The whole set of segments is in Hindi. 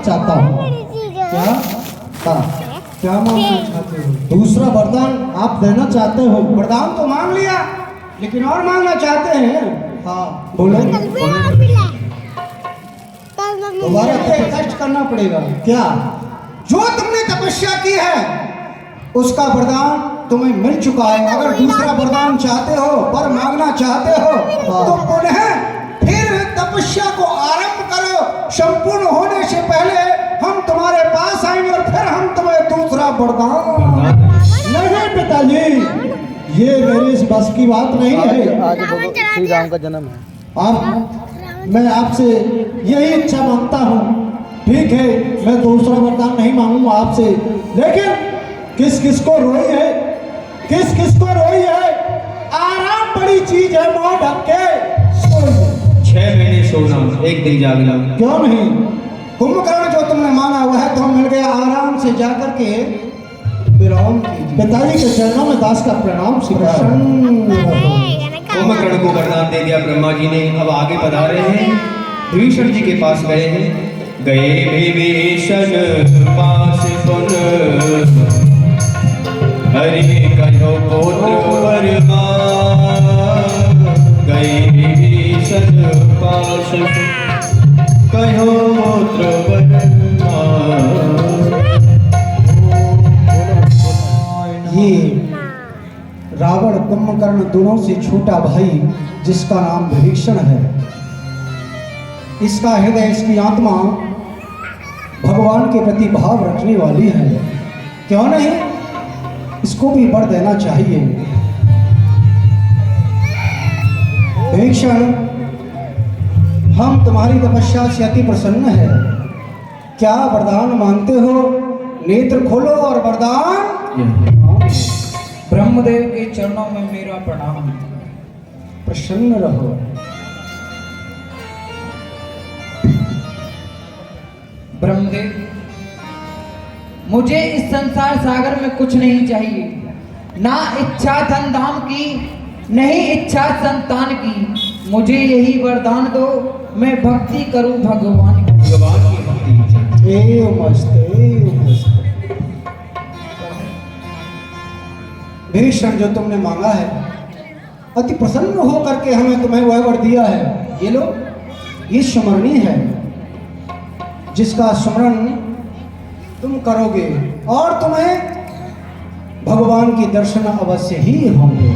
चाहता हूँ। क्या? हाँ, क्या मांगना चाहते हो? दूसरा वरदान आप देना चाहते हो? वरदान तो मांग लिया, लेकिन और मांगना चाहते हैं। हाँ बोलो। दोबारा कष्ट करना पड़ेगा। क्या? जो तुमने तपस्या की है उसका वरदान तुम्हें मिल चुका है। अगर दूसरा वरदान चाहते हो, पर मांगना चाहते हो, तो पुनः फिर तपस्या को आरंभ करो। संपूर्ण होने से पहले हम तुम्हारे पास आएंगे और फिर हम तुम्हें दूसरा वरदान। नहीं पिताजी, ये मेरी इस बस की बात नहीं है। आज श्री राम का जन्म है। मैं आपसे यही इच्छा मांगता हूँ। ठीक है, मैं दूसरा वरदान नहीं मांगूंगा आपसे, लेकिन किस किस को रोई है, किस किस को रोई है? आराम बड़ी चीज है, मुंह ढक के सो लो। 6 महीने सोना, एक दिन जागना। क्यों नहीं? कुंभकर्ण जो तुमने मांगा हुआ है तो मिल गया। आराम से जाकर के विराम कीजिए। पिताजी के चरणों में दास का प्रणाम स्वीकार। कुंभकर्ण को वरदान दे दिया ब्रह्मा जी ने। अब आगे पधारे हैं, विभीषण जी के पास गए हैं। गए विभीषण पास पुन, हरि कहो पुत्र वरदान। गए विभीषण पास कहो पुत्र वरदान। ये रावण कुंभकर्ण दोनों से छोटा भाई, जिसका नाम विभीषण है, इसका हृदय, इसकी आत्मा भगवान के प्रति भाव रखने वाली है। क्यों नहीं, इसको भी वर देना चाहिए। विभीषण, हम तुम्हारी तपस्या से अति प्रसन्न है। क्या वरदान मांगते हो? नेत्र खोलो और वरदान। ब्रह्मदेव के चरणों में मेरा प्रणाम। प्रसन्न रहो। ब्रह्मदेव, मुझे इस संसार सागर में कुछ नहीं चाहिए। ना इच्छा धन धाम की, नहीं इच्छा संतान की। मुझे यही वरदान दो, मैं भक्ति करूं भगवान की। भगवान की भक्ति। एव मस्त, एव मस्त। विभीषण, जो तुमने मांगा है, अति प्रसन्न होकर के हमें तुम्हें वह वर दिया है। ये लो, ये स्मरणीय है, जिसका स्मरण तुम करोगे और तुम्हें भगवान की दर्शन अवश्य ही होंगे।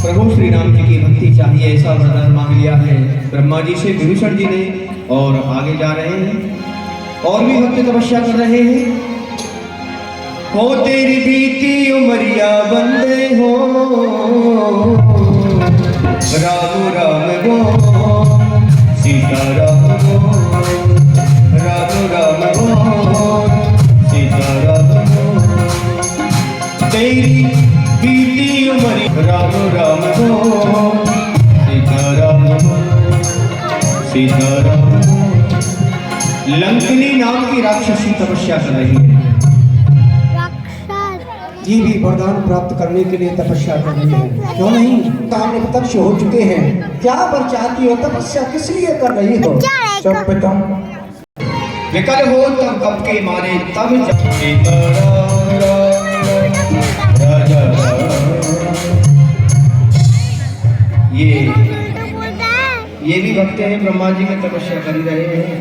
प्रभु श्री राम जी की भक्ति चाहिए, ऐसा वरदान मांग लिया है ब्रह्मा जी से विभीषण जी ने। और आगे जा रहे हैं, और भी भक्त तपस्या कर रहे हैं। हो तेरी बीती उमरिया बंदे हो, राम राम बोल, सीता राम बोल, राम राम बोल, सीता राम बोल। तेरी बीती उमरिया, राम राम बोल, सीता राम बोल, सीता राम बोल। लंकिनी नाम की राक्षसी तपस्या कर रही है। ये भी वरदान प्राप्त करने के लिए तपस्या करनी है। क्यों नहीं, सामने प्रत्यक्ष हो चुके हैं। क्या वर चाहती हो? तपस्या किस लिए कर रही हो? सब पिता, विकल हो तब कब के मारे, तब सीताराम राजा राम। ये भी भक्त हैं, ब्रह्मा जी में तपस्या कर रहे हैं।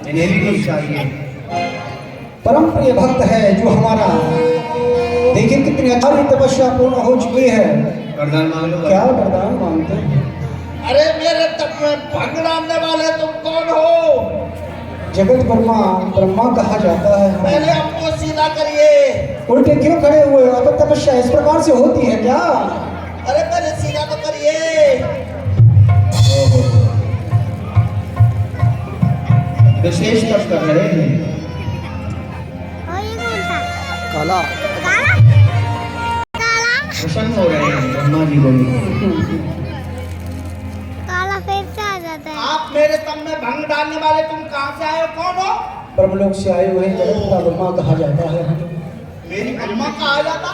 इन्हें भी कुछ चाहिए। परम प्रिय भक्त है जो हमारा, देखिए कितनी अच्छी तपस्या पूर्ण हो चुकी है। वरदान मांग लो। क्या वरदान मांगते हैं? अरे मेरे तप में भंग डालने वाले तुम कौन हो? जगत ब्रह्मा, ब्रह्मा कहा जाता है। पहले हमको सीधा करिए। उल्टे क्यों खड़े हुए? अब तपस्या इस प्रकार से होती है क्या? अरे पहले सीधा तो करिए। विशेष तप कर रहे हैं। काला प्रसन्न हो रहे हैं ब्रह्मा जी बोले। काला फिर से आ जाता है। आप मेरे तप में भंग डालने वाले तुम कहाँ से आए हो? कौन हो? ब्रह्मलोक से आए हुए जगत पिता ब्रह्मा कहा जाता है। मेरी अम्मा कहा जाता?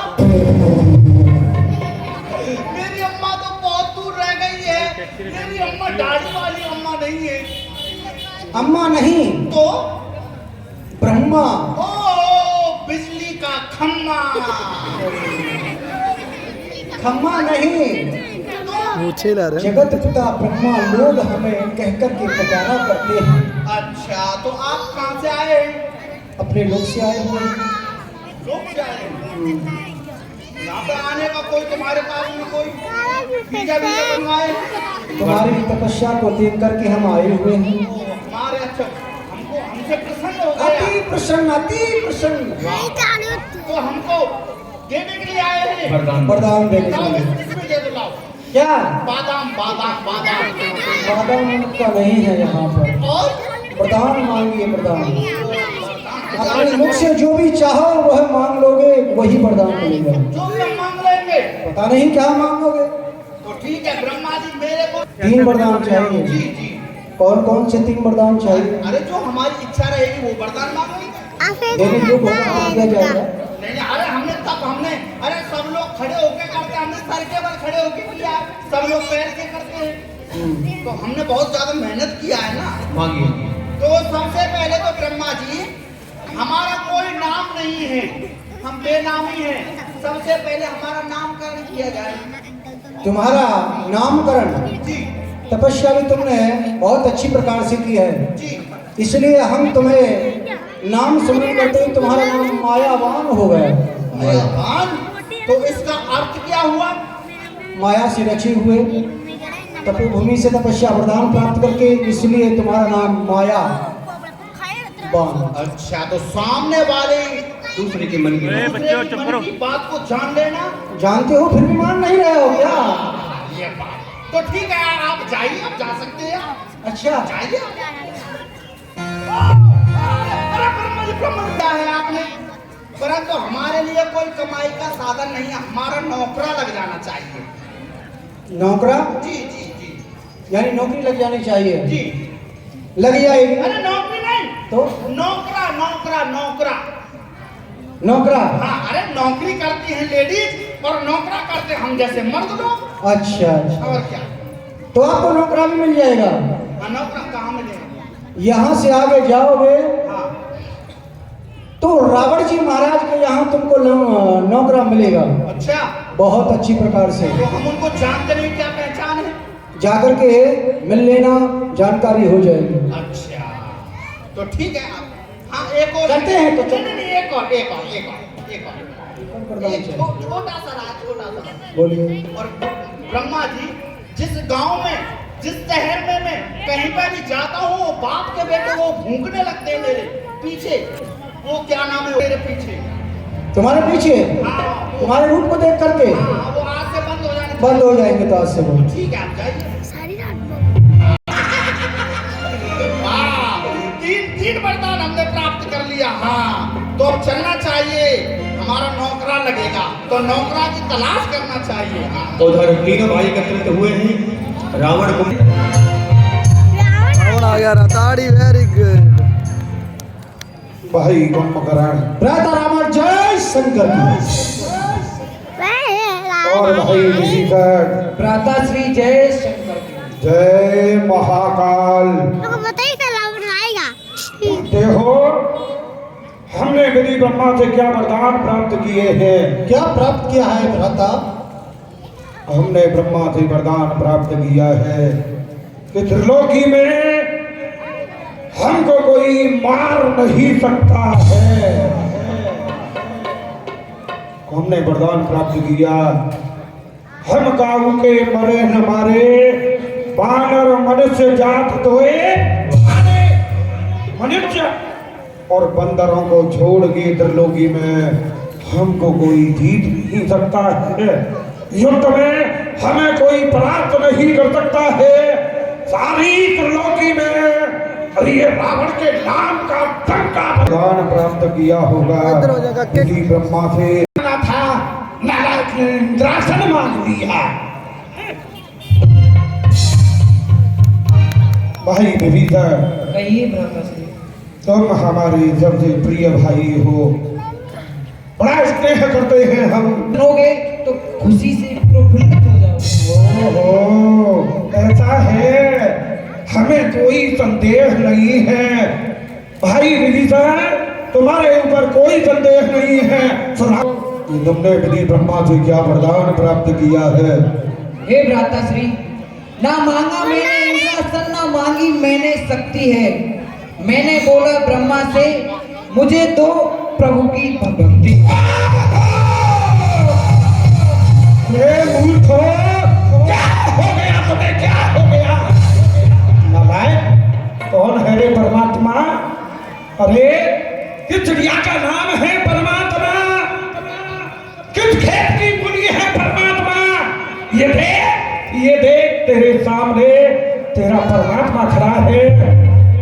मेरी अम्मा तो बहुत दूर रह गई है। मेरी अम्मा दाढ़ी वाली अम्मा नहीं है। अम्मा नहीं तो खम्मा। ओ बिजली का खम्मा। खम्मा नहीं, पूछे ला रहे जगत पिता ब्रह्मा लोग हमें कहकर के पुकारा करते हैं। अच्छा, तो आप कहाँ से आए? अपने लोग से आए हुए हैं। लोग से आए? यहाँ पे आने का कोई तुम्हारे पास में कोई वीजा बनवाए? तुम्हारी तपस्या को देख करके हम आए हुए हैं। हमारे अच्छा, हमको हमसे प्रसन्न हो गया। अति प्रसन्न, अति प्रसन्न। नहीं जानू तो हमको देने के लिए आए हैं। वरदान वरदान देने लाओ, के लिए। इसमें दे दो, लाओ। क्या बादाम बादाम बादाम। वरदान का नहीं है यहाँ पर, और वरदान मांगिए वरदान। अपने मुख से जो भी चाहो वह मांग लोगे, वही वरदान मिलेगा। जो भी हम मांग लेंगे। पता नहीं क्या मांगोगे। तो ठीक है ब्रह्मा जी, मेरे को 3 वरदान चाहिए। जी जी। कौन कौन से 3 वरदान चाहिए? अरे जो हमारी इच्छा रहेगी वो वरदान मांगेंगे। लेकिन जो होगा दिया जाएगा। नहीं नहीं, अरे हमने अरे सब लोग खड़े होके करते हैं, हमने सर के बल खड़े होके किया, सब लोग पैर से करते हैं। तो हमने बहुत ज्यादा मेहनत किया है ना। मांगिए। तो सबसे पहले तो ब्रह्मा जी, हमारा कोई नाम नहीं है, हम बेनामी हैं। सबसे पहले हमारा नामकरण किया जाए। तुम्हारा नामकरण, जी तपस्या भी तुमने बहुत अच्छी प्रकार से की है, जी। इसलिए हम तुम्हें नाम सुनने करते ही तुम्हारा नाम मायावान हो गया। मायावान? तो इसका अर्थ क्या हुआ? माया से रचे हुए, तपोभूमि से तपस्या वरदान प्राप्त करके, इसलिए तुम्हारा नाम माया वान। अच्छा, तो सामने वाले दूसरे के मन की मन की बात को जान लेना। जानते हो फिर भी मान नहीं रहे हो क्या? ये बात तो ठीक है, आप जाइए, आप जा सकते हैं। अच्छा, जाइए। अरे ब्रह्मा जी, क्या है आपने? परंतु हमारे लिए कोई कमाई का साधन नहीं है, हमारा नौकरा लग जाना चाहिए। नौकरा? जी जी जी यानी नौकरी लग जानी चाहिए। जी। लग जाएगी अरे नौकरी नहीं, तो नौकरा नौकरा नौकरा। नौकरा। हाँ, अरे नौकरी करती हैं लेडीज और नौकरा करते हम जैसे मर्द लोग। अच्छा अच्छा, और क्या? तो आपको नौकरा भी मिल जाएगा। हाँ, नौकरा कहाँ मिलेगा? यहाँ से आगे जाओगे हाँ। तो रावण जी महाराज के यहाँ तुमको नौकरा मिलेगा, अच्छा, बहुत अच्छी प्रकार से। तो हम उनको जानते नहीं, क्या पहचान है? जाकर के मिल लेना, जानकारी हो जाएगी। अच्छा, तो ठीक है। आप हाँ, एक और करते हैं तो नहीं नहीं, एक और एक और एक और एक और एक छोटा सा राज, छोटा सा। बोलिए। और ब्रह्मा जी, जिस गांव में, जिस शहर में मैं कहीं पर भी जाता हूँ, बाप के बेटे वो भूखने लगते हैं मेरे पीछे। वो क्या नाम है मेरे पीछे? तुम्हारे पीछे? हाँ, तुम्हारे रूप को देख करके हाँ, वो आज से बंद हो जाने। बंद हो जाएंगे तो आज से वो। ठीक है, आप जाइए। सारी रात वाह, तीन वरदान हमने प्राप्त कर लिया। हाँ, तो अब चलना चाहिए, हमारा नौकरा लगेगा, तो नौकरा की तलाश करना चाहिए। हाँ। उधर तीनों भाई एकत्रित हुए हैं। रावण को रावण आ गया रताड़ी, वेरी गुड। भाई कुंभकर्ण, भ्राता रावण जय शंकर की। और भाई ऋषिकर भ्राता श्री जय शंकर की। जय महाकाल। बताइए रावण आएगा। देखो, हमने विधि ब्रह्मा से क्या वरदान प्राप्त किए हैं। क्या प्राप्त किया है भ्राता? हमने ब्रह्मा से वरदान प्राप्त किया है कि त्रिलोकी में हमको कोई मार नहीं सकता है। हमने वरदान प्राप्त किया, हम काऊ के मरे न मारे, बानर मनुष्य जात धोए, मनुष्य और बंदरों को छोड़ के त्रिलोकी में हमको कोई जीत नहीं सकता है। युद्ध में हमें कोई परास्त नहीं कर सकता है। सारी त्रिलोकी में ये रावण के नाम का डंका वरदान प्राप्त किया होगा। इधर हो जाएगा, किक। इसी ब्रह्मा से था, मैंने इंद्रासन मांग लिया। भाई विभीषण, कहिए भ्राता श्री। तुम हमारे सबसे प्रिय भाई हो, बड़ा स्नेह करते हैं हम। सुनोगे तो खुशी से प्रफुल्लित हो जाओगे। ओहो, ऐसा है, हमें कोई संदेह नहीं है। भाई विभीषण, तुम्हारे ऊपर कोई संदेह नहीं है। सुना कि तुमने विधि ब्रह्मा से क्या वरदान प्राप्त किया है। हे भ्राताश्री, ना मांगा मैंने इंद्रासन, ना मांगी मैंने शक्ति है। मैंने बोला ब्रह्मा से, मुझे दो प्रभु की भक्ति। मूर्ख हो, क्या हो गया तुम्हें, क्या हो गया? नालायक, कौन है रे परमात्मा? अरे किस चिड़िया का नाम है परमात्मा? किस खेत की मुनी है परमात्मा? ये देख तेरे सामने तेरा परमात्मा खड़ा है।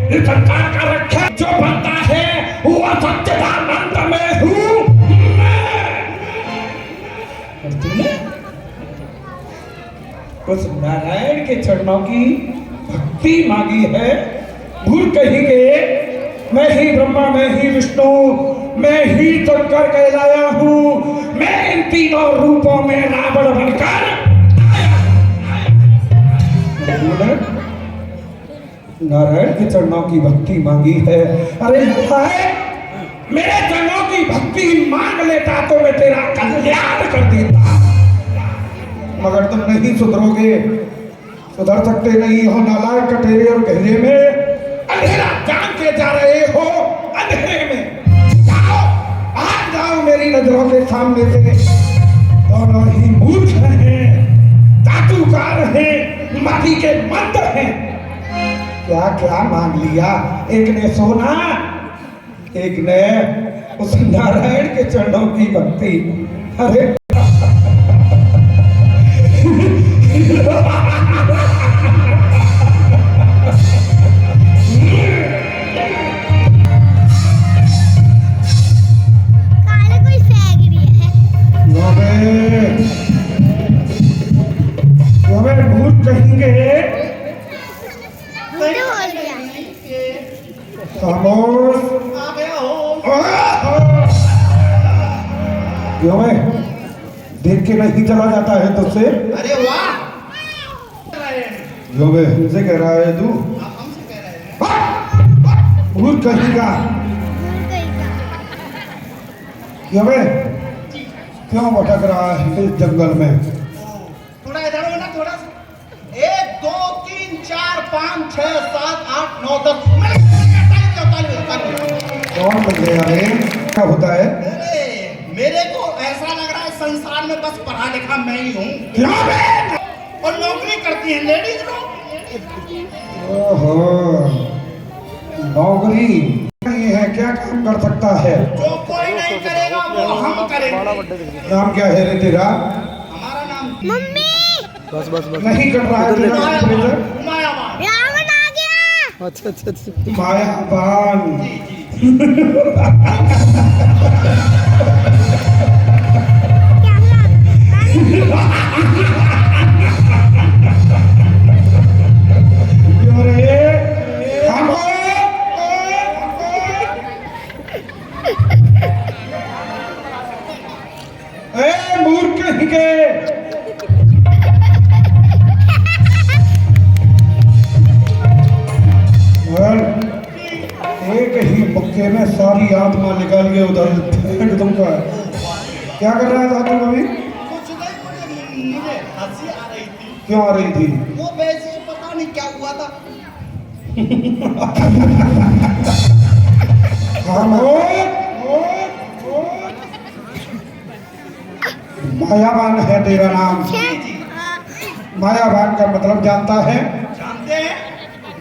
इस संसार का रक्षक जो बनता है वो सच्चिदानंद में हूँ मैं। उस नारायण के चरणों की भक्ति मांगी है। भूल कहेंगे मैं ही ब्रह्मा, मैं ही विष्णु, मैं ही शंकर कहलाया हूँ। मैं इन तीनों रूपों में रावण बनकर नारायण के चरणों की भक्ति मांगी है। अरे मेरे चरणों की भक्ति मांग लेता तो मैं तेरा कल्याण कर देता, मगर तुम नहीं सुधरोगे, सुधर सकते नहीं हो। नालायक कटेरे और गहरे में अंधेरा जान के जा रहे हो। अंधेरे में जाओ, भाग जाओ मेरी नजरों के सामने से। दोनों ही मूर्ख हैं, जादूकार हैं, माटी के मंत्र हैं। क्या क्या मांग लिया? एक ने सोना, एक ने उस नारायण के चरणों की भक्ति। अरे काले कोई फेंक रही है। भूत कहेंगे मुझे बोल दिया। खामोश। आ गया हो। क्यों है? देख के नहीं चला जाता है तुझसे। अरे वाह, जो वे हमसे कह रहा है तू, आप हमसे कह रहे हैं। भूत कहेगा। भूल गई का। क्यों वे क्यों भटक रहा है इस जंगल में? थोड़ा इधर हो ना, थोड़ा सा। 1 2 3 4 5 6 7 8 9 10। कौन बन गया रे? क्या होता है? मेरे को ऐसा लग रहा है संसार में बस पढ़ा लिखा मैं ही हूँ, क्या बे? और नौकरी करती है लेडीज लोग। ओहो, नौकरी ये है, क्या काम कर सकता है? जो कोई नहीं करेगा वो हम करेंगे। नाम क्या है रे तेरा? हमारा नाम मम्मी बस बस बस। नहीं कर रहा है तेरा टेम्परेचर? मायावान। रावण आ गया। अच्छा अच्छा अच्छा। मायावान। क्यों रे? मूर्ख कहीं के। एक ही मुक्के में सारी आत्मा निकाल के उधर फेंक दूंगा। क्या कर रहा है साधु अभी? कुछ नहीं, मुझे हंसी आ रही थी। क्यों आ रही थी? वो वैसे पता नहीं क्या हुआ था। मायावान है तेरा नाम। मायावान का मतलब जानता है? जानते हैं?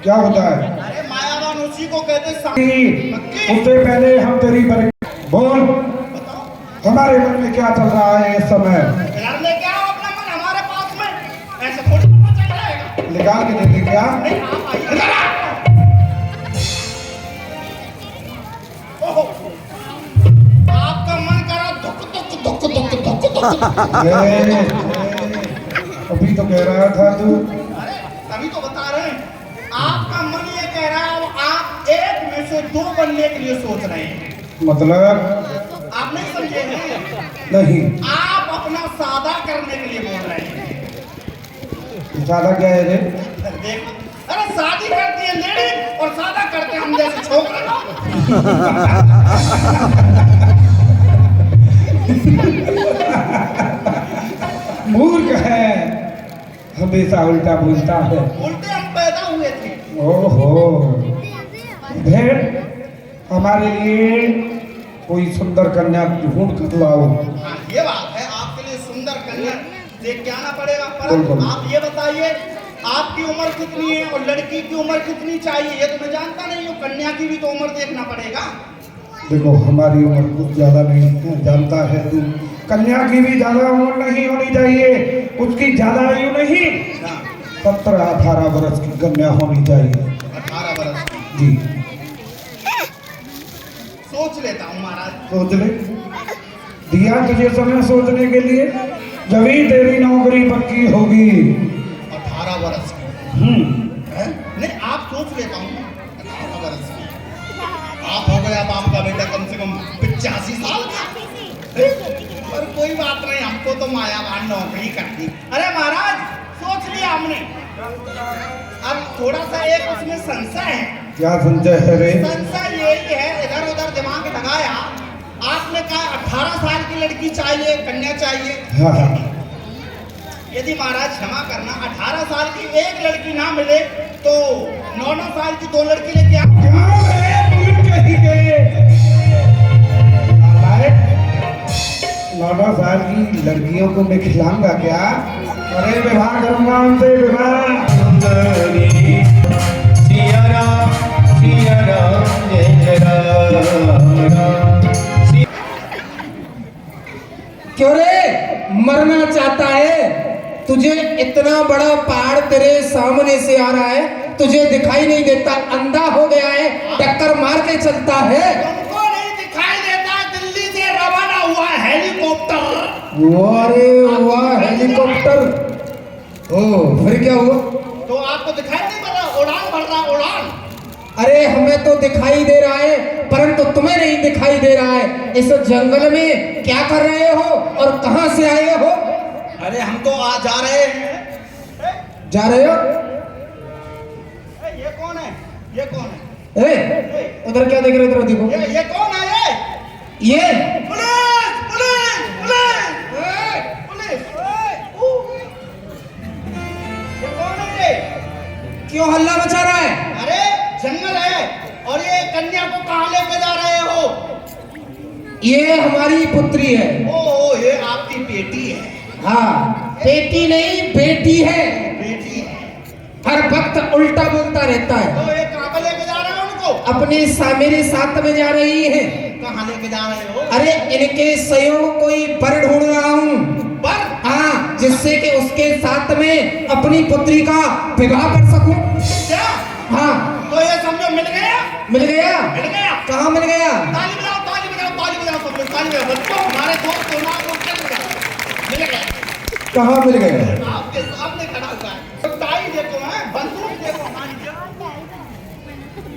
क्या होता है? अरे मायावान उसी को कहते उससे पहले हम तेरी बोल, हमारे मन में क्या चल रहा है इस समय? यार लेके आओ अपना मन हमारे पास में, ऐसे थोड़ी पता चल जाएगा। निकाल के दे दे क्या? नहीं, आप आइए। ओहो, आपका मन करा धुक धुक धुक धुक धुक धुक। ये, अभी तो कह रहा था तू। अरे तभी तो बता रहे हैं, आपका मन ये कह रहा है आप एक में से 2 बनने के लिए सोच रहे हैं। मतलब आप नहीं समझे हैं? नहीं। आप अपना सादा करने के लिए बोल रहे हैं। ज्यादा क्या है रे? देख, अरे शादी करती है लेडी और सादा करते हम जैसे छोकरे। मूर्ख है, हमेशा उल्टा बोलता है। उल्टे हम पैदा हुए थे। ओहो, फिर हमारे लिए कोई सुंदर कन्या ढूंढ कर लाओ। हाँ ये बात है, आपके लिए सुंदर कन्या देख के आना पड़ेगा। पर बिल्कुल। आप ये बताइए आपकी उम्र कितनी है और लड़की की उम्र कितनी चाहिए, ये तो मैं जानता नहीं हूँ। कन्या की भी तो उम्र देखना पड़ेगा। देखो हमारी उम्र कुछ ज्यादा नहीं है, जानता है तू। कन्या की भी ज्यादा उम्र नहीं होनी चाहिए, उसकी ज्यादा आयु नहीं, 17-18 वर्ष की कन्या होनी चाहिए। 18 वर्ष की। जी सोच लेता हूँ महाराज। सोच ले, दिया तुझे समय सोचने के लिए, जब ही तेरी नौकरी पक्की होगी। 18 वर्ष की। हम्म, नहीं आप सोच लेता हूँ 18 वर्ष की। आप हो गया बाप का बेटा कम से कम 85 साल का। पर कोई बात नहीं, हमको तो मायावान नौकरी करती। अरे महाराज सोच लिया हमने, अब थोड़ा सा एक उसमें संशय है। क्या संजय है रे? संशय यही है, इधर उधर दिमाग लगाया, आपने कहा 18 साल की लड़की चाहिए, कन्या चाहिए। हाँ हाँ, यदि महाराज क्षमा करना 18 साल की एक लड़की ना मिले तो 9 साल की 2 लड़की लेके आप। क्या रे, भूल कहीं गए? नालायक, 9 साल की लड़कियों को मैं खिलाऊंगा क्या? अरे विवाह करूंगा उनसे, विवाह। सिया राम जय राम। क्यों रे मरना चाहता है? तुझे इतना बड़ा पहाड़ तेरे सामने से आ रहा है, तुझे दिखाई नहीं देता? अंधा हो गया है, टक्कर मार के चलता है। तुमको नहीं दिखाई देता? दिल्ली से रवाना हुआ हेलीकॉप्टर। अरे वाह, हेलीकॉप्टर। ओ फिर क्या हुआ? तो आपको दिखाई नहीं पड़ रहा? उड़ान भर रहा, उड़ान। अरे हमें तो दिखाई दे रहा है, परंतु तुम्हें नहीं दिखाई दे रहा है। इस जंगल में क्या कर रहे हो और कहां से आए हो? अरे हम तो आ जा रहे हैं। जा रहे हो? ये कौन है? ये कौन है? उधर क्या देख रहे हो? देखो ये कौन है? ये पुलिस पुलिस पुलिस पुलिस। ये कौन है? क्यों हल्ला मचा रहा है? अरे जंगल है और ये कन्या को कहाँ लेके जा रहे हो? ये हमारी पुत्री है। ओ ये आपकी बेटी है। हाँ, बेटी नहीं बेटी है। बेटी है। हर वक्त उल्टा बोलता रहता है। तो ये कहाँ पे लेके जा रहे हो उनको? अपने मेरे साथ में जा रही है। कहाँ लेके जा रहे हो? अरे इनके सहयोग कोई बर ढूंढ रहा हूँ। पर हाँ, जिससे कि उसके साथ में अपनी पुत्री का विवाह कर सकूं। क्या? हाँ। तो ये समझो मिल गया। मिल गया? मिल गया। कहाँ मिल गया? ताली बजाओ ताली बजाओ ताली बजाओ सब लोग ताली बजाओ। बच्चों हमारे दोस्त को ना को मिल गया। कहाँ मिल गया? आपके सामने खड़ा हुआ है। ताई देखो है, बंदूक देखो हमारी।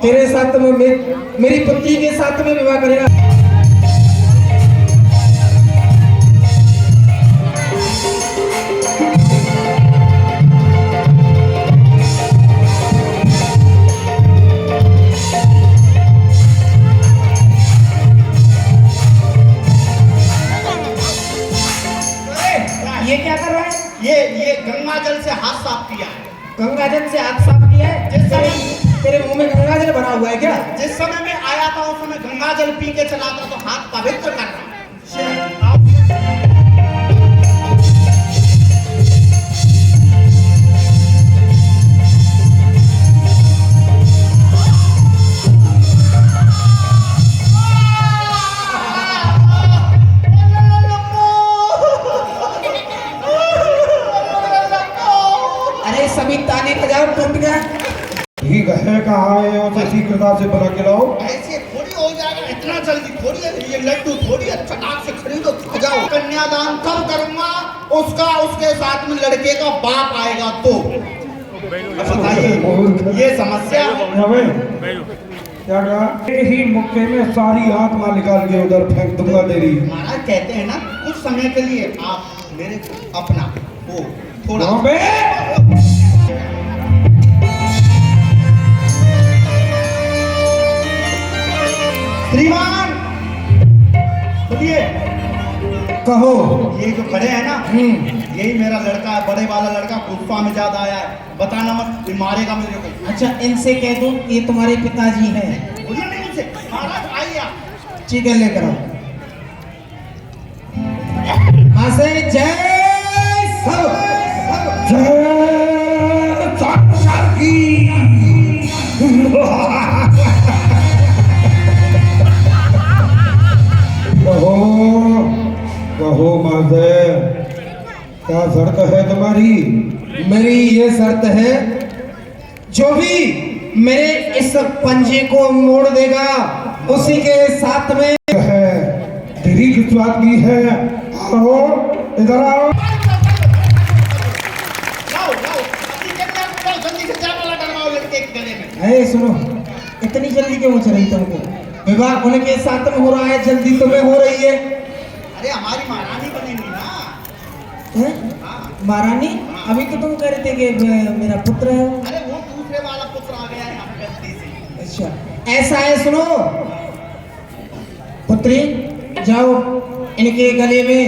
तेरे साथ में मेरी पुत्री के साथ में विवाह करेगा। ये क्या कर रहा है? ये गंगा जल से हाथ साफ किया है। गंगा जल से हाथ साफ किया है? तेरे मुंह में गंगा जल भरा हुआ है क्या? जिस समय मैं आया था उस समय गंगा जल पी के चला था तो हाथ पवित्र कर रहा। अरे सभी ताली बजाओ, टूट गया। ठीक है, कहाँ है? उसे शीघ्रता से बुला के लाओ। ऐसे थोड़ी हो जाएगा, इतना जल्दी थोड़ी है। ये लड्डू थोड़ी है, फटाक से खरीदो खा जाओ। कन्यादान कब करूंगा? उसके साथ में लड़के का बाप आएगा तो। बताइए ये समस्या है। अबे, क्या कहा? एक ही मुक्के में सारी आत्मा निकाल के उधर फेंक दूंगा तेरी। महाराज कहते हैं ना कुछ समय के लिए आप मेरे को अपना वो थोड़ा अबे! श्रीमान बोलिए। कहो। ये जो खड़े हैं ना, यही मेरा लड़का है, बड़े वाला लड़का, गुस्सा में ज्यादा आया है, बताना मत, ये मारेगा मेरे को। अच्छा, इनसे कह दो ये तुम्हारे पिताजी हैं। बोलिए नहीं इनसे, महाराज आइए आप। ठीक है, लेकर आओ। मासे जय सब जय साक्षात की। कहो कहो माजे, क्या शर्त है तुम्हारी? मेरी ये शर्त है, जो भी मेरे इस पंजे को मोड़ देगा उसी के साथ में है तेरी किस्मत की है। आओ इधर आओ। लाओ लाओ, अभी के अंदर जाओ, जल्दी से चावल डलवाओ लड़के के गले में। अरे सुनो, इतनी जल्दी क्यों मच रही तुमको? विवाह उनके साथ में हो रहा है, जल्दी तुम्हें हो रही है। अरे हमारी महारानी बनेंगी ना। हैं? महारानी, अभी तो तुम कह रहे थे कि मेरा पुत्र है। अरे वो दूसरे वाला पुत्र आ गया है यहाँ पे गलती से। अच्छा, ऐसा है, सुनो पुत्री, जाओ इनके गले में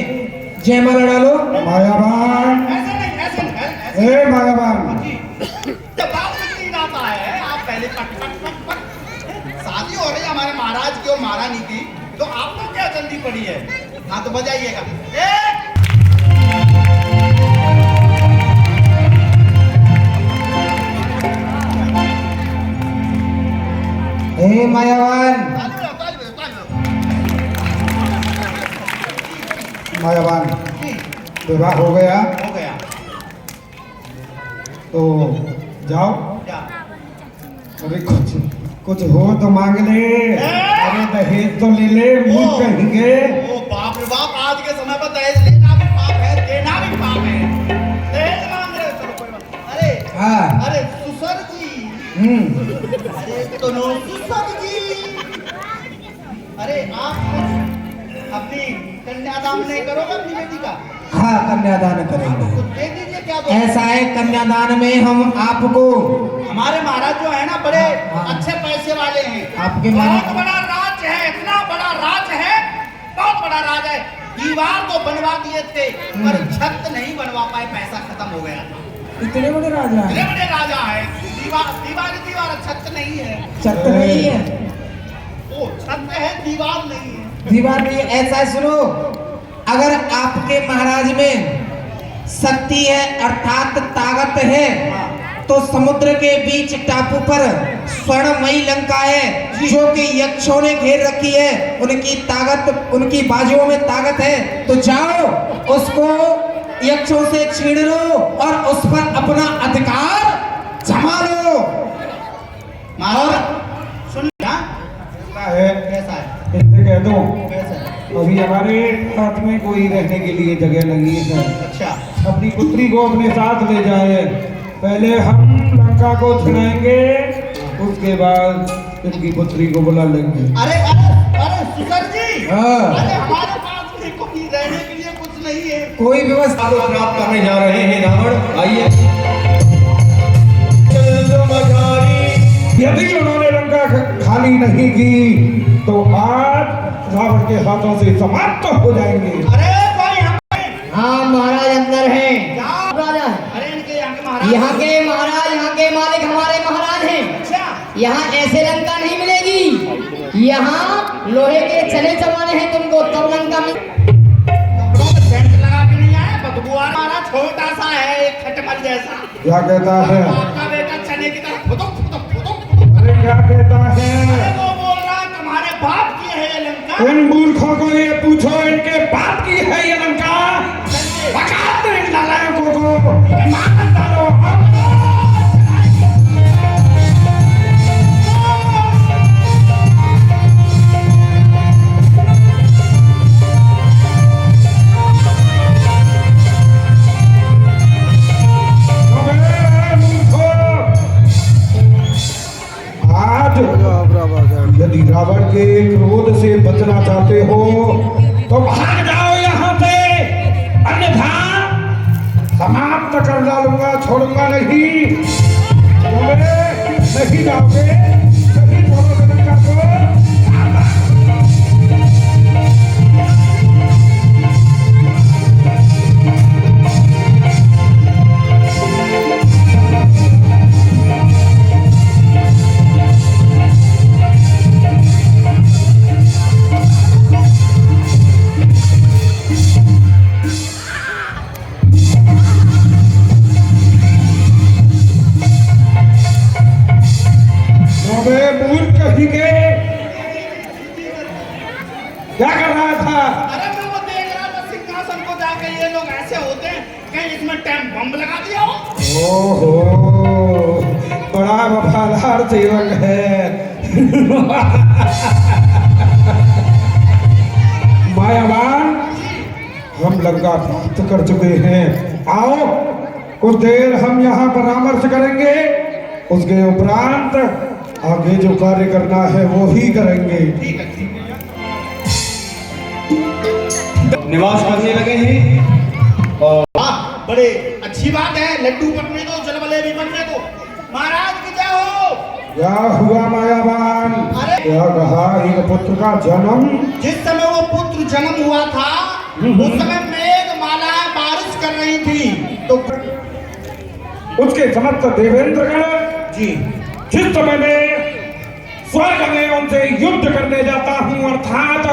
जयमाला डालो। मायावान, ऐसे नहीं, ऐसे नहीं, ए मायावान, जब बात कुछ नहीं आता है, आप पहले पट पट पट पट शादी हो रही है हमारे महाराज की और महारानी की, तो आपको क्या जल्दी पड़ी है? हाँ तो बजाइएगा। हे मायावान, मायावान, विवाह हो गया हो गया, तो जाओ। क्या? अरे कुछ कुछ हो तो मांग ले। अरे दहेज तो ले ले, मुझ कहेंगे। ओ बाप रे बाप, आज के समय पर दहेज लेना भी पाप है, देना भी पाप है। दहेज मांग रहे हो, चलो कोई बात नहीं। अरे हाँ, अरे सुसर जी, अरे तो नो सुसर जी, अरे आप अपनी कन्यादान नहीं करोगे अपनी बेटी का? हाँ कन्यादान करेंगे। तो दे दीजिए, क्या दो? ऐसा है, कन्यादान में हम आपको, हमारे महाराज जो है ना, बड़े हाँ। अच्छे पैसे वाले हैं। आपके महाराज- बहुत बड़ा राज है, इतना बड़ा राज है, बहुत बड़ा राज है। दीवार तो बनवा दिए थे, पर छत नहीं बनवा पाए, पैसा खत्म हो गया था। इतने बड़े राजा बड़े हैं। बड़े राजा है, दीवार दीवार दीवार, छत नहीं है। छत नहीं है, ओ छत है, दीवार नहीं है। दीवार नहीं है। ऐसा है, सुनो, अगर आपके महाराज में शक्ति है अर्थात ताकत है, तो समुद्र के बीच टापू पर स्वर्णमयी लंका है जो कि यक्षों ने घेर रखी है। उनकी ताकत, उनकी बाजुओं में ताकत है, तो जाओ उसको यक्षों से छीन लो और उस पर अपना अधिकार जमा लो। महाराज सुन ना, है कैसा है? इससे कह दो, कैसा है? अभी हमारे साथ में कोई रहने के लिए जगह नहीं है। अच्छा, अपनी पुत्री को अपने साथ ले जाए। पहले हम लंका को छुड़ाएंगे, उसके बाद इनकी पुत्री को बुला लेंगे। अरे अरे अरे सुसर जी, हाँ। अरे हमारे पास में कोई रहने के लिए कुछ नहीं है। कोई व्यवस्था को प्राप्त करने जा रहे हैं रावण। आइए, यदि उन्होंने लंका खाली नहीं की तो आज रावण के हाथों से समाप्त हो जाएंगे। अरे भाई हम हाँ महाराज अंदर हैं। राजा, अरे इनके यहाँ के महाराज, यहाँ के महाराज, यहाँ के मालिक हमारे महाराज हैं। अच्छा, यहाँ ऐसे लंका नहीं मिलेगी, यहाँ लोहे के चने चबाने हैं तुमको, तब लंका में। कपड़ों में सेंट लगा के नहीं आया, बदबूदार महाराज, छोटा सा है, एक खटमल जैसा। क्या कहता है? आपका बेटा चने की तरह फुदुक फुदुक फुदुक। अरे क्या कहता है? अरे वो बोल रहा है तुम्हारे बाप की है ये लंका। इन मूर्खों को ये पूछो, इनके बाप की है ये लंका। भगाओ इन नालायकों को, मार डालो। यदि रावण के क्रोध से बचना चाहते हो तो भाग जाओ यहाँ से, अन्यथा समाप्त कर डालूंगा, छोड़ूंगा नहीं। नहीं जाओगे, नहीं छोड़ोगे लंका को। क्या कर रहा था? अरे मैं वो देख रहा था सिंहासन को जाके ये लोग ऐसे होते हैं कहीं इसमें टाइम बम लगा दिया हो। ओहो, बड़ा वफादार सेवक है। मायावान, हम लंका प्राप्त कर चुके हैं। आओ कुछ देर हम यहाँ परामर्श करेंगे, उसके उपरांत आगे जो कार्य करना है वो ही करेंगे। निवास करने लगे हैं और वाह, बड़े अच्छी बात है। लड्डू बटने दो, जलवले भी बनने दो। महाराज की जय हो। क्या हुआ मायावान? अरे! क्या कहा? एक पुत्र का जन्म? जिस समय वो पुत्र जन्म हुआ था उस समय मेघ मालाएं बारिश कर रही थी तो उसके समस्त देवेंद्रगण जी जिस समय में स्वर्ग में उनसे युद्ध करने जाता हूँ, अर्थात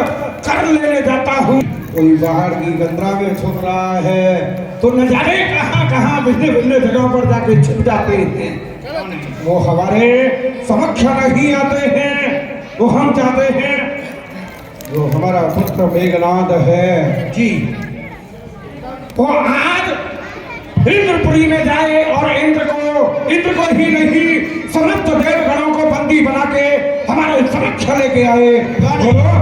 कर लेने जाता हूँ, कोई बाहर की गंगा में छुप रहा है तो न जाने कहाँ कहाँ भिन्न भिन्न जगहों पर जाके छिप जाते हैं। वो हमारे समक्ष नहीं आते हैं। वो हम चाहते हैं जो हमारा पुत्र मेघनाद है जी वो आज इंद्रपुरी में जाए और इंद्र को ही नहीं समस्त देवगणों को बंदी बना के हमारे समक्ष लेके आए। बोलो,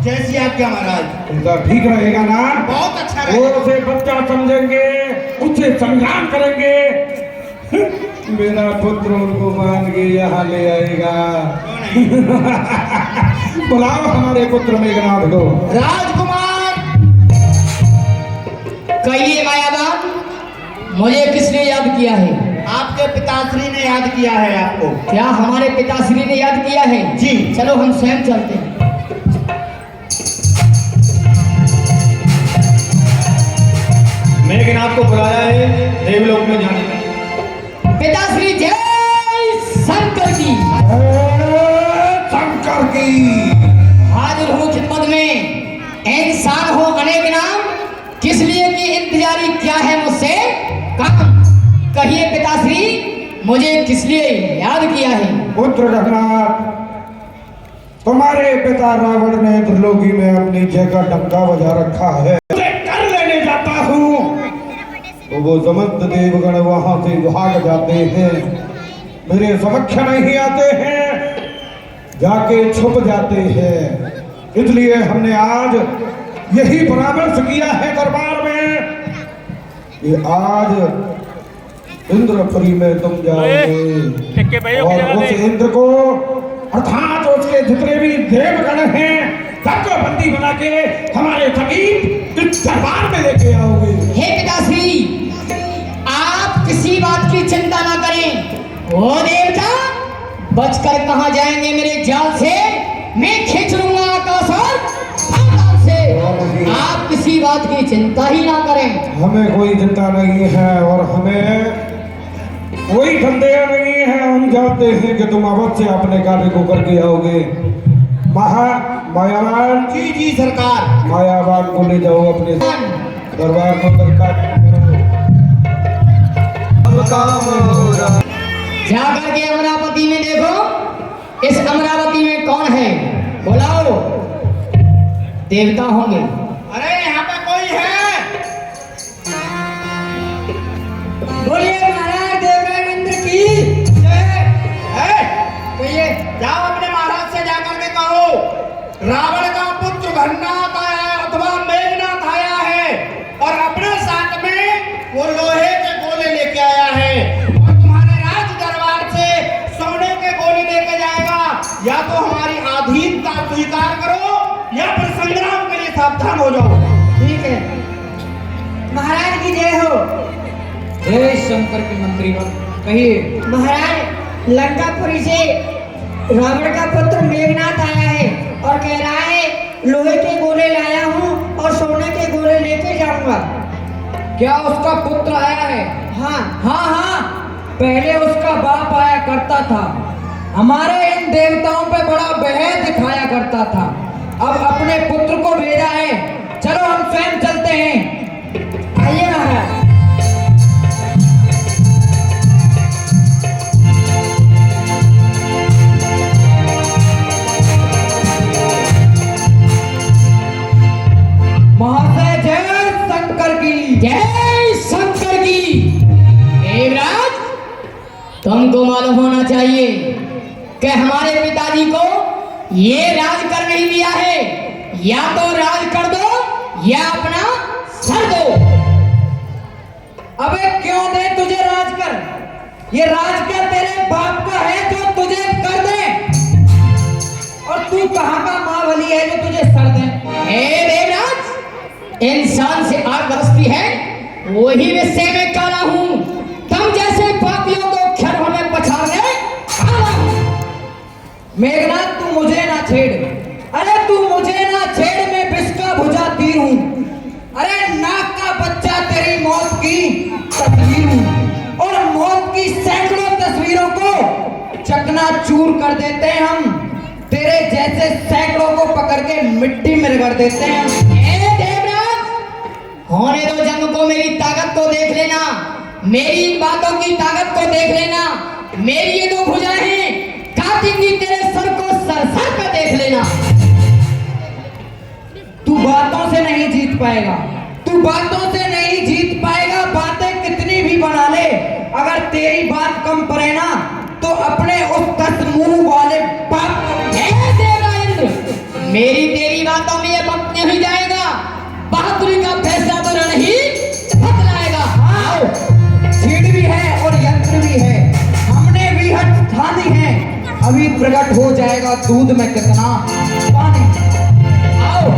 जैसी आज्ञा महाराज। ऐसा ठीक रहेगा ना? बहुत अच्छा वो रहेगा। उसे बच्चा समझेंगे, उससे संग्राम करेंगे। मेरा पुत्र उनको मान के यहाँ ले आएगा। बुलाओ हमारे पुत्र मेघनाथ को। राजकुमार, कहिए मायावान, मुझे किसने याद किया है? आपके पिताश्री ने याद किया है आपको। क्या हमारे पिताश्री ने याद किया है? जी। चलो हम स्वयं चलते हैं। मेघनाथ को बुलाया है देवलोक में जाने के लिए। पिताश्री जय शंकर की। शंकर की। हाजिर हो खिदमत में, इंसान हो अनेक नाम, किस लिए की इंतजारी क्या है मुझसे? काम कहिए पिताश्री, मुझे किस लिए याद किया है? पुत्र रघुनाथ, तुम्हारे पिता रावण ने त्रिलोकी में अपनी जगह डंका बजा रखा है। उसे कर लेने जाता हूँ तो वो समस्त देवगण वहां से भाग जाते हैं, मेरे समक्ष नहीं आते हैं, जाके छुप जाते हैं। इसलिए हमने आज यही परामर्श किया है दरबार में कि आज इंद्रपुरी में तुम जाओगे और उस इंद्र को अर्थात उसके जितने भी देवगण हैं सबको बंदी बना के हमारे समीप इस दरबार में लेके आओगे। हे पिताश्री, आप किसी बात की चिंता ना करें। वो देवता बचकर कहाँ जाएंगे मेरे जाल से? मैं खींच लूंगा आकाश और आकाश से। आप किसी बात की चिंता ही ना करें। हमें कोई चिंता नहीं है और हमें कोई संदेह नहीं है। हम जानते हैं कि तुम अवश्य अपने कार्य को करके आओगे। मायावान जी जी सरकार। मायावान को ले जाओ अपने दरबार को जाकर के अमरावती में देखो, इस अमरावती में कौन है? बुलाओ, देवता होंगे। अरे यहाँ पे कोई है? बोलिए महाराज देवेंद्र की कहिए, जाओ अपने महाराज से जाकर के कहो रावण का पुत्र घरनाथ आया है अथवा मेघनाथ आया है और अपने साथ में वो लोहे के गोले लेके आया है और तुम्हारे राज दरबार से सोने के गोले लेके जाएगा। या तो हमारी अधीनता स्वीकार करो या फिर संग्राम के लिए सावधान हो जाओ। ठीक है। महाराज की जय हो। जय शंकर की मंत्री हो। कहिए। महाराज, लंकापुरी से रावण का पुत्र मेघनाथ आया है और कह रहा है लोहे के गोले लाया हूँ और सोने के गोले लेके जाऊंगा। क्या उसका पुत्र आया है? हाँ हाँ हाँ, पहले उसका बाप आया करता था, हमारे इन देवताओं पे बड़ा बहय दिखाया करता था। अब अपने पुत्र को भेजा है, चलो हम स्वयं चलते हैं। आइए महाराज। तुमको मालूम होना चाहिए कि हमारे पिताजी को ये राज कर नहीं दिया है। या तो राज कर दो या अपना सर दो। अबे क्यों दे तुझे राज कर? ये राज क्या तेरे बाप का है जो तुझे कर दे? और तू कहाँ का माँ बली है जो तुझे सर दे? देवराज, इंसान से आग बरसती है, वही विषय में काला हूँ। तुम जैसे पापियों को क्षणों में पछाड़ने आया हूँ। मेघनाथ तू मुझे ना छेड़, अरे तू मुझे ना छेड़, मैं विष का भुजा तीर हूँ। अरे नाक का बच्चा तेरी मौत की तस्वीर हूँ और मौत की सैकड़ों तस्वीरों को चकनाचूर कर देते हैं हम। तेरे जैसे सैकड़ों को पकड़ के मिट्टी में रगड़ देते हैं। देवराज, होने दो जंग को, मेरी ताकत को देख लेना, मेरी इन बातों की ताकत को देख लेना। मेरी ये दो भुजाएं काटेंगी तेरे सर को, सर पे देख लेना। तू बातों से नहीं जीत पाएगा, तू बातों से नहीं जीत पाएगा। बातें कितनी भी बना ले, अगर तेरी बात कम पड़े ना तो अपने उस 10 मुंह वाले बाप देवेंद्र, मेरी तेरी बातों में ये वक्त नहीं जाएगा। बहादुरी का फैसला तो रण ही बतलाएगा। हाँ, छीड़ भी है और यंत्र भी है, हमने भी हट ठानी है। अभी प्रकट हो जाएगा दूध में कितना पानी। आओ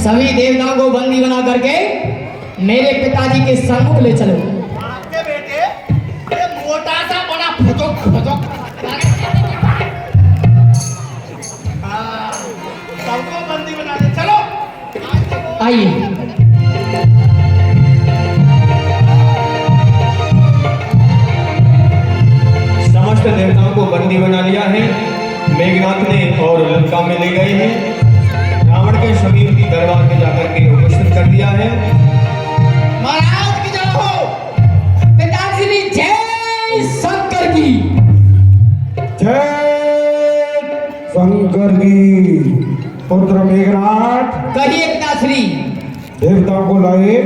सभी देवताओं को बंदी बना करके मेरे पिताजी के सम्मुख ले चलो। आपके बेटे ये मोटा सा बड़ा फुदुक फुदुक सबको बंदी बना दे। चलो आइए। समस्त देवताओं को बंदी बना लिया है मेघनाथ ने और लंका में ले गए हैं। रावण के समीप की दरबार में जाकर के उपस्थित कर दिया है। महाराज की जय हो। पिताजी जय शंकर की जय शंकर की। पुत्र मेघनाथ, कहिए पिताश्री। देवताओं को लाए?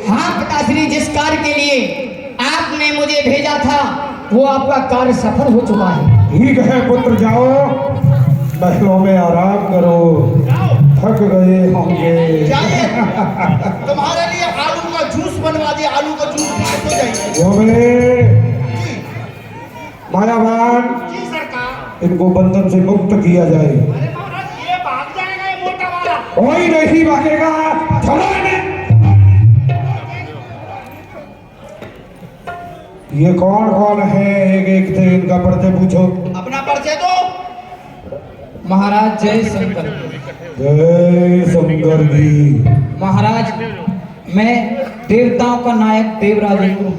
हाँ पिताश्री, जिस कार्य के लिए आपने मुझे भेजा था वो आपका कार्य सफल हो चुका है। ठीक है पुत्र, जाओ महलों में आराम करो, थक गए होंगे। जाइए, तुम्हारे लिए आलू का जूस बनवा दिया, आलू का जूस पी के तो जाइए। बोले जी मायावान, जी सरकार। इनको बंधन से मुक्त किया जाए। अरे महाराज ये भाग जाएगा, ये मोटा वाला। कोई नहीं भागेगा, चलो इन्हें। ये कौन कौन है? एक एक से इनका परिचय पूछो। अपना परिचय दो। महाराज जय शंकर। जय शंकर जी। महाराज मैं देवताओं का नायक देवराज इंद्र हूँ।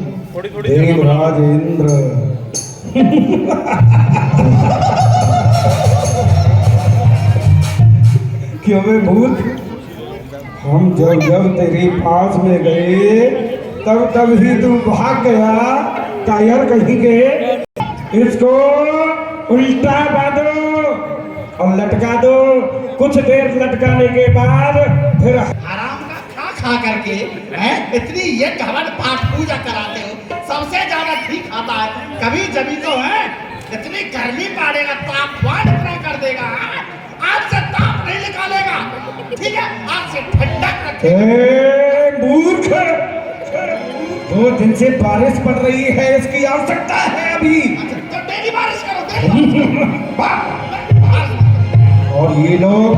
देवराज इंद्र। क्यों बे भूत, हम जब जब तेरे पास में गए तब तब ही तू भाग गया। कायर कहीं के इसको उल्टा बांधो और लटका दो। कुछ देर लटकाने के बाद फिर आराम का खा खा करके हैं इतनी ये घमंड पाठ पूजा कराते हो। सबसे ज्यादा घी खाता है, कभी जभी तो है इतनी गर्मी पड़ेगा तापमान इतना कर देगा। आज से ताप नहीं निकालेगा, ठीक है? आज से ठंडक रखे। ए मूर्ख, 2 दिन से बारिश पड़ रही है, इसकी आवश्यकता है अभी। तो डेली बारिश करो, डेली और ये लोग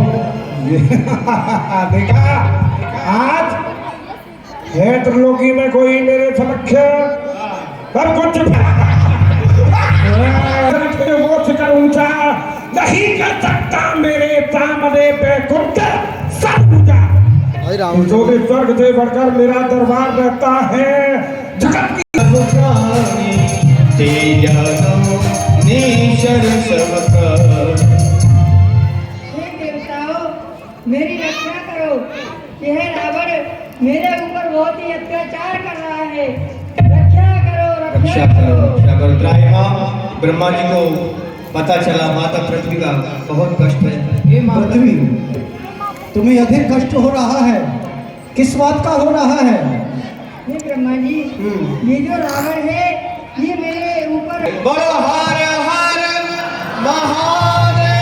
देखा, आज है त्रिलोकी में कोई मेरे समक्ष सब कुछ वो शिखर ऊंचा नहीं कर सकता मेरे सामने पे कुछ सब ऊंचा। जो भी स्वर्ग से बढ़कर मेरा दरबार रहता है, जगत की हे देवताओं, मेरी रक्षा करो। यह रावण मेरे ऊपर बहुत ही अत्याचार कर रहा है। रक्षा करो, रक्षा करो। त्राहिमाम ब्रह्मा जी को पता चला माता पृथ्वी का बहुत कष्ट है। पृथ्वी, तुम्हें अधिक कष्ट हो रहा है, किस बात का हो रहा है? हे ब्रह्मा जी, ये जो रावण है ये मेरे ऊपर बोलो हर हर महादेव।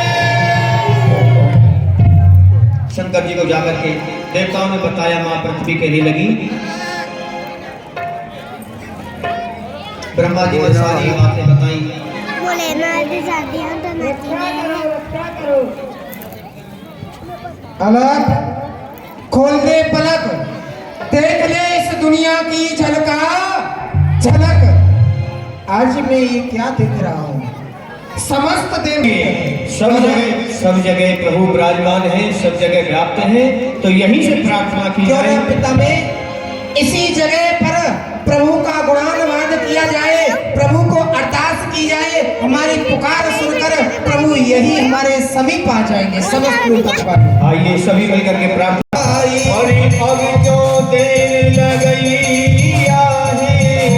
शंकर जी को जाकर के देवताओं ने बताया, मां पृथ्वी कहने लगी। ब्रह्मा जी ने सारी बातें बताई। बोले मैं शादियां तो नहीं रक्षा करो। अलग खोल दे पलक, देख ले इस दुनिया की झलका झलक। आज मैं ये क्या देख रहा हूँ? समस्त देव सब जगह प्रभु विराजमान है, सब जगह व्याप्त है, तो यहीं से प्रार्थना की क्यों जाए। न पिता में इसी जगह पर प्रभु का गुणानुवाद किया जाए, प्रभु को अरदास की जाए। हमारी पुकार सुनकर प्रभु यही हमारे समीप आ जाएंगे। समस्त लोग आइए सभी मिलकर के प्रार्थना। और अब जो देर लगई आहे,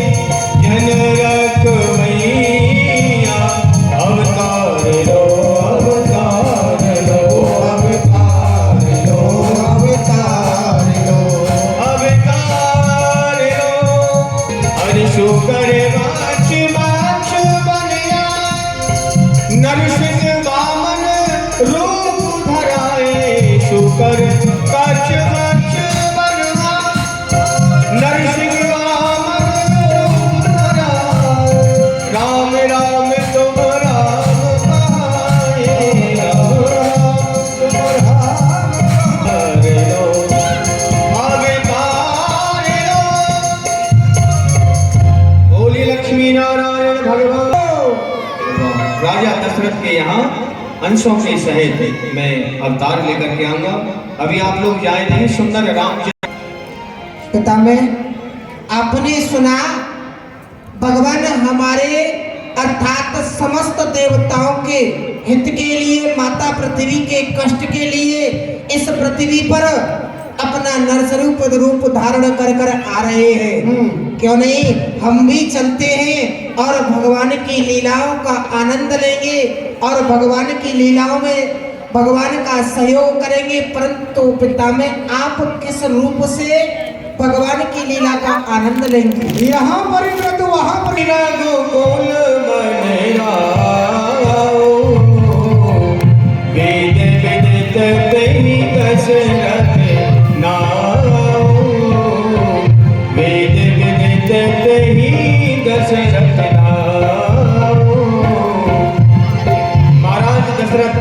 जनरक मैया अवतार लो, अवतार लो, अवतार लो, अवतार लो, अवतार लो। अरे शुकर वाच वाच बनिया, नरसिंह वामन रूप धराए। शुकर वाच वाच बनवा, नरसिंह वामन रूप धराए। राम राम तुम राम पाए, राम राम तुम राम लो, अवतार लो। बोली लक्ष्मी नारायण भगवान। राजा दशरथ के यहाँ अंशों के सहित मैं अवतार लेकर के आऊंगा। अभी आप लोग जाए नहीं, सुंदर राम। पिता में आपने सुना, भगवान हमारे अर्थात समस्त देवताओं के हित के लिए, माता पृथ्वी के कष्ट के लिए इस पृथ्वी पर अपना नरस्वरूप रूप धारण कर कर आ रहे हैं। क्यों नहीं, हम भी चलते हैं और भगवान की लीलाओं का आनंद लेंगे और भगवान की लीलाओं में भगवान का सहयोग करेंगे। परंतु पिता में आप किस रूप से भगवान की लीला का आनंद लेंगे? यहाँ पर इंद्र तो वहाँ पर गोकुल वेद विदित कही दशरथ नाऊ, वेद विदित कही दशरथ नाऊ। महाराज दशरथ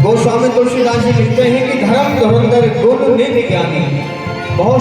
गोस्वामी तुलसीदास जी लिखते हैं कि धर्म धुरंधर गुण निधि ज्ञानी बहुत